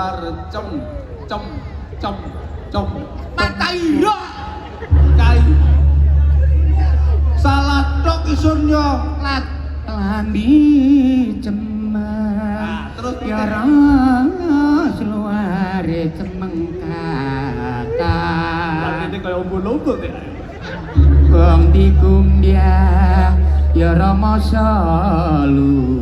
luar cem cem cem cem Mataira kai salah tok isun yo lat lambi cemeng terus ya ra luare cemengkaka ini kaya umbul-umbul ya wong dikum dia ya rama saluntura